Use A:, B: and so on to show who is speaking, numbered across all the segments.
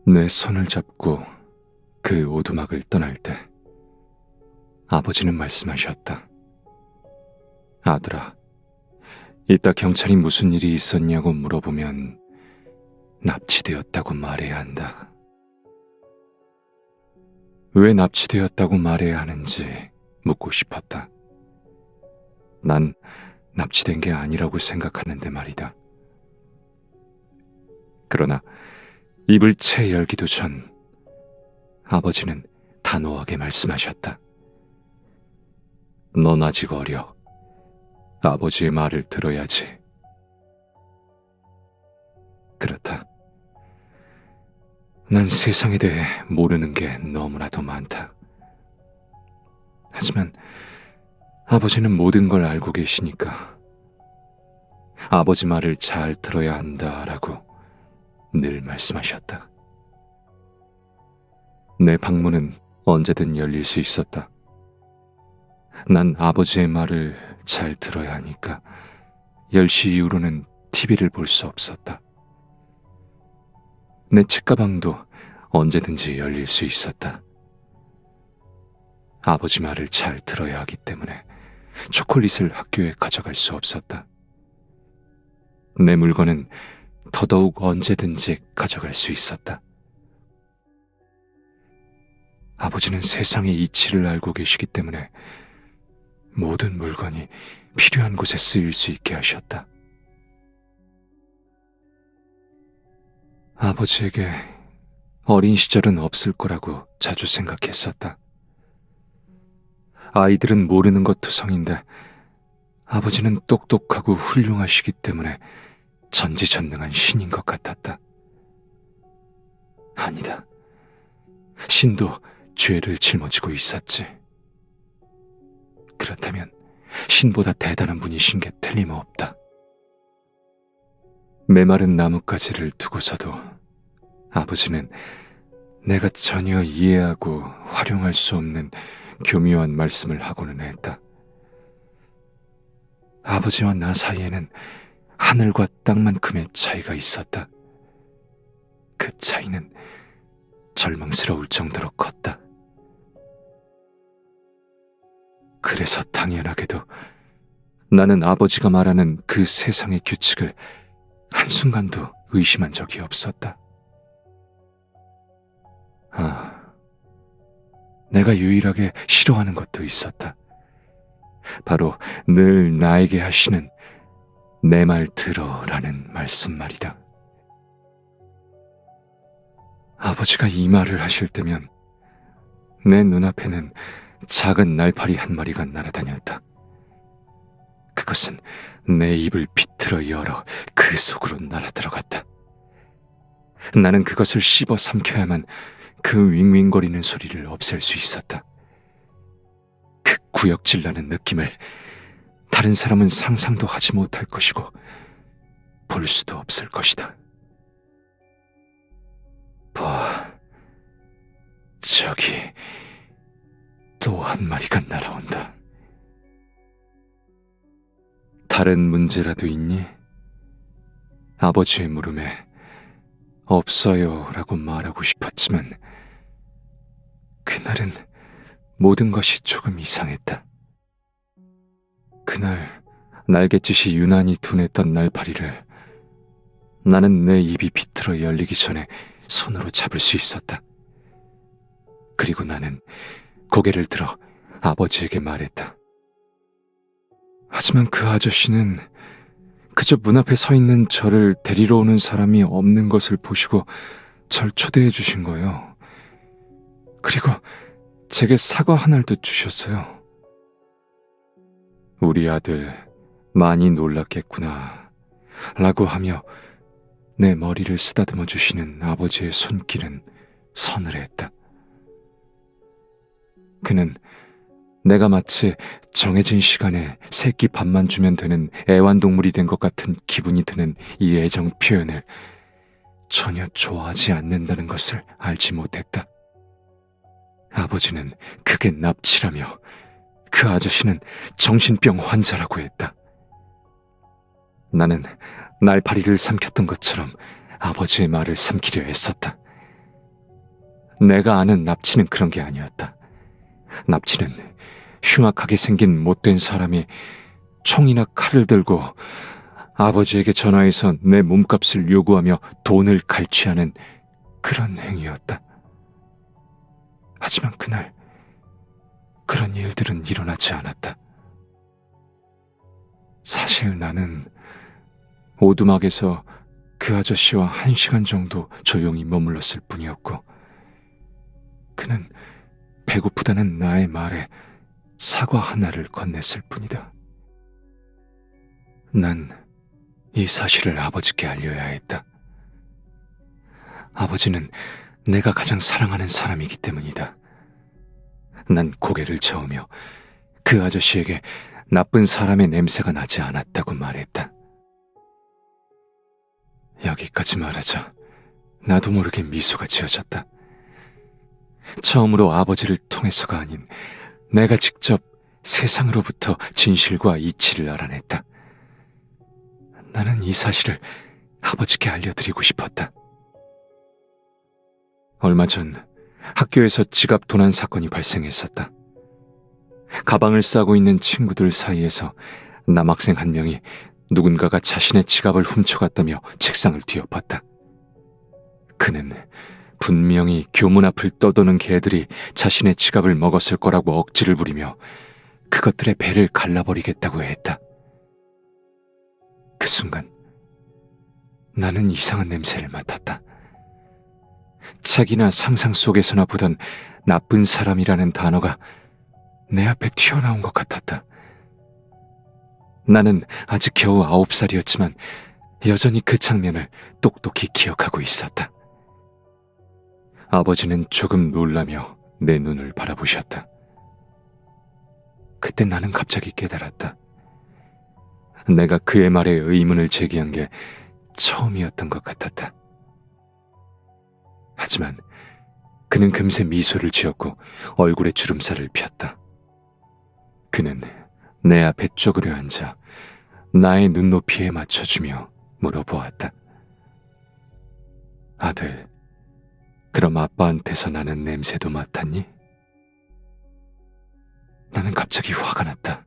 A: 내 손을 잡고 그 오두막을 떠날 때 아버지는 말씀하셨다. 아들아, 이따 경찰이 무슨 일이 있었냐고 물어보면 납치되었다고 말해야 한다. 왜 납치되었다고 말해야 하는지 묻고 싶었다. 난 납치된 게 아니라고 생각하는데 말이다. 그러나 입을 채 열기도 전 아버지는 단호하게 말씀하셨다. 넌 아직 어려. 아버지의 말을 들어야지. 그렇다. 난 세상에 대해 모르는 게 너무나도 많다. 하지만 아버지는 모든 걸 알고 계시니까 아버지 말을 잘 들어야 한다라고 늘 말씀하셨다. 내 방문은 언제든 열릴 수 있었다. 난 아버지의 말을 잘 들어야 하니까 10시 이후로는 TV를 볼 수 없었다. 내 책가방도 언제든지 열릴 수 있었다. 아버지 말을 잘 들어야 하기 때문에 초콜릿을 학교에 가져갈 수 없었다. 내 물건은 더더욱 언제든지 가져갈 수 있었다. 아버지는 세상의 이치를 알고 계시기 때문에 모든 물건이 필요한 곳에 쓰일 수 있게 하셨다. 아버지에게 어린 시절은 없을 거라고 자주 생각했었다. 아이들은 모르는 것 투성인데 아버지는 똑똑하고 훌륭하시기 때문에 전지전능한 신인 것 같았다. 아니다. 신도 죄를 짊어지고 있었지. 그렇다면 신보다 대단한 분이신 게 틀림없다. 메마른 나뭇가지를 두고서도 아버지는 내가 전혀 이해하고 활용할 수 없는 교묘한 말씀을 하고는 했다. 아버지와 나 사이에는 하늘과 땅만큼의 차이가 있었다. 그 차이는 절망스러울 정도로 컸다. 그래서 당연하게도 나는 아버지가 말하는 그 세상의 규칙을 한순간도 의심한 적이 없었다. 내가 유일하게 싫어하는 것도 있었다. 바로 늘 나에게 하시는 내 말 들어라는 말씀 말이다. 아버지가 이 말을 하실 때면 내 눈앞에는 작은 날파리 한 마리가 날아다녔다. 그것은 내 입을 비틀어 열어 그 속으로 날아들어갔다. 나는 그것을 씹어 삼켜야만 그 윙윙거리는 소리를 없앨 수 있었다. 그 구역질 나는 느낌을 다른 사람은 상상도 하지 못할 것이고 볼 수도 없을 것이다. 봐, 저기 또 한 마리가 날아온다. 다른 문제라도 있니? 아버지의 물음에 없어요 라고 말하고 싶었지만 그날은 모든 것이 조금 이상했다. 그날 날갯짓이 유난히 둔했던 날파리를 나는 내 입이 비틀어 열리기 전에 손으로 잡을 수 있었다. 그리고 나는 고개를 들어 아버지에게 말했다. 하지만 그 아저씨는 그저 문 앞에 서 있는 저를 데리러 오는 사람이 없는 것을 보시고 절 초대해 주신 거예요. 그리고 제게 사과 한 알도 주셨어요. 우리 아들 많이 놀랐겠구나 라고 하며 내 머리를 쓰다듬어 주시는 아버지의 손길은 서늘했다. 그는 내가 마치 정해진 시간에 새끼 밥만 주면 되는 애완동물이 된 것 같은 기분이 드는 이 애정 표현을 전혀 좋아하지 않는다는 것을 알지 못했다. 아버지는 그게 납치라며 그 아저씨는 정신병 환자라고 했다. 나는 날파리를 삼켰던 것처럼 아버지의 말을 삼키려 애썼다. 내가 아는 납치는 그런 게 아니었다. 납치는 흉악하게 생긴 못된 사람이 총이나 칼을 들고 아버지에게 전화해서 내 몸값을 요구하며 돈을 갈취하는 그런 행위였다. 하지만 그날 그런 일들은 일어나지 않았다. 사실 나는 오두막에서 그 아저씨와 1시간 정도 조용히 머물렀을 뿐이었고, 그는 배고프다는 나의 말에 사과 하나를 건넸을 뿐이다. 난 이 사실을 아버지께 알려야 했다. 아버지는 내가 가장 사랑하는 사람이기 때문이다. 난 고개를 저으며 그 아저씨에게 나쁜 사람의 냄새가 나지 않았다고 말했다. 여기까지 말하자 나도 모르게 미소가 지어졌다. 처음으로 아버지를 통해서가 아닌 내가 직접 세상으로부터 진실과 이치를 알아냈다. 나는 이 사실을 아버지께 알려드리고 싶었다. 얼마 전 학교에서 지갑 도난 사건이 발생했었다. 가방을 싸고 있는 친구들 사이에서 남학생 한 명이 누군가가 자신의 지갑을 훔쳐갔다며 책상을 뒤엎었다. 그는 분명히 교문 앞을 떠도는 개들이 자신의 지갑을 먹었을 거라고 억지를 부리며 그것들의 배를 갈라버리겠다고 했다. 그 순간 나는 이상한 냄새를 맡았다. 책이나 상상 속에서나 보던 나쁜 사람이라는 단어가 내 앞에 튀어나온 것 같았다. 나는 아직 겨우 9살이었지만 여전히 그 장면을 똑똑히 기억하고 있었다. 아버지는 조금 놀라며 내 눈을 바라보셨다. 그때 나는 갑자기 깨달았다. 내가 그의 말에 의문을 제기한 게 처음이었던 것 같았다. 하지만 그는 금세 미소를 지었고 얼굴에 주름살을 폈다. 그는 내 앞에 쪼그려 앉아 나의 눈높이에 맞춰주며 물어보았다. 아들, 그럼 아빠한테서 나는 냄새도 맡았니? 나는 갑자기 화가 났다.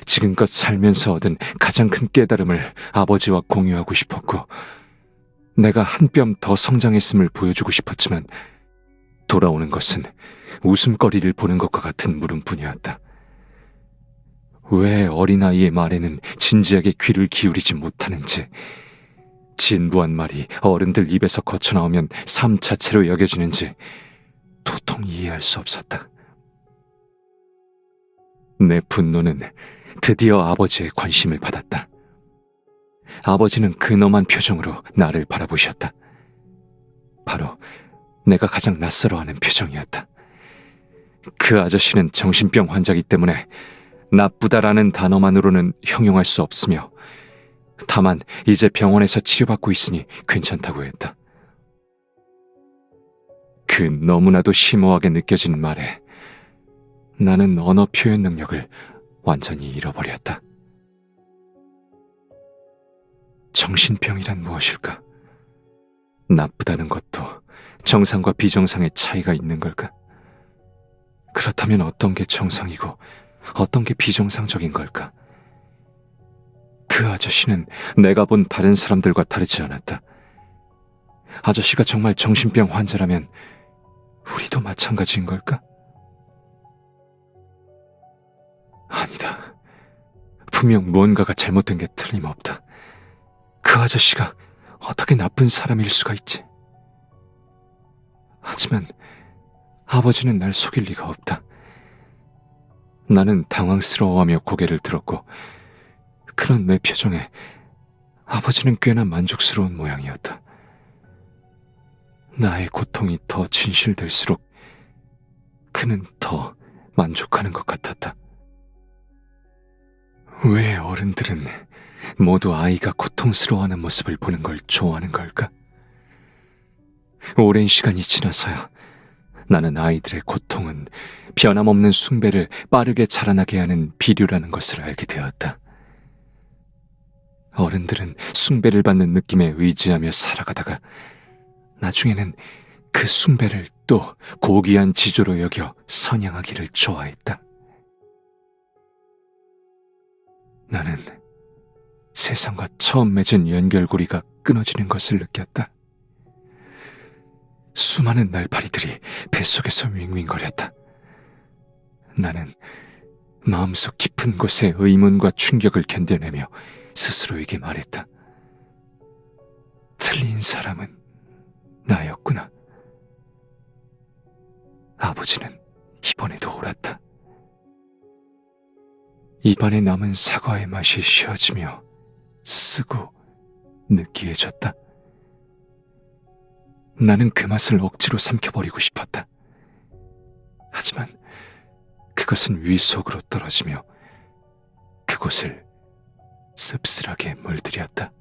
A: 지금껏 살면서 얻은 가장 큰 깨달음을 아버지와 공유하고 싶었고, 내가 한 뼘 더 성장했음을 보여주고 싶었지만 돌아오는 것은 웃음거리를 보는 것과 같은 물음뿐이었다. 왜 어린아이의 말에는 진지하게 귀를 기울이지 못하는지, 진부한 말이 어른들 입에서 거쳐나오면 삶 자체로 여겨지는지 도통 이해할 수 없었다. 내 분노는 드디어 아버지의 관심을 받았다. 아버지는 근엄한 표정으로 나를 바라보셨다. 바로 내가 가장 낯설어하는 표정이었다. 그 아저씨는 정신병 환자이기 때문에 나쁘다라는 단어만으로는 형용할 수 없으며, 다만 이제 병원에서 치료받고 있으니 괜찮다고 했다. 그 너무나도 심오하게 느껴진 말에 나는 언어 표현 능력을 완전히 잃어버렸다. 정신병이란 무엇일까? 나쁘다는 것도 정상과 비정상의 차이가 있는 걸까? 그렇다면 어떤 게 정상이고 어떤 게 비정상적인 걸까? 그 아저씨는 내가 본 다른 사람들과 다르지 않았다. 아저씨가 정말 정신병 환자라면 우리도 마찬가지인 걸까? 아니다. 분명 무언가가 잘못된 게 틀림없다. 그 아저씨가 어떻게 나쁜 사람일 수가 있지? 하지만 아버지는 날 속일 리가 없다. 나는 당황스러워하며 고개를 들었고, 그런 내 표정에 아버지는 꽤나 만족스러운 모양이었다. 나의 고통이 더 진실될수록 그는 더 만족하는 것 같았다. 왜 어른들은 모두 아이가 고통스러워하는 모습을 보는 걸 좋아하는 걸까? 오랜 시간이 지나서야 나는 아이들의 고통은 변함없는 숭배를 빠르게 자라나게 하는 비류라는 것을 알게 되었다. 어른들은 숭배를 받는 느낌에 의지하며 살아가다가 나중에는 그 숭배를 또 고귀한 지조로 여겨 선양하기를 좋아했다. 나는 세상과 처음 맺은 연결고리가 끊어지는 것을 느꼈다. 수많은 날파리들이 뱃속에서 윙윙거렸다. 나는 마음속 깊은 곳에 의문과 충격을 견뎌내며 스스로에게 말했다. 틀린 사람은 나였구나. 아버지는 이번에도 옳았다. 입안에 남은 사과의 맛이 쉬어지며 쓰고 느끼해졌다. 나는 그 맛을 억지로 삼켜버리고 싶었다. 하지만 그것은 위 속으로 떨어지며 그곳을 씁쓸하게 물들였다.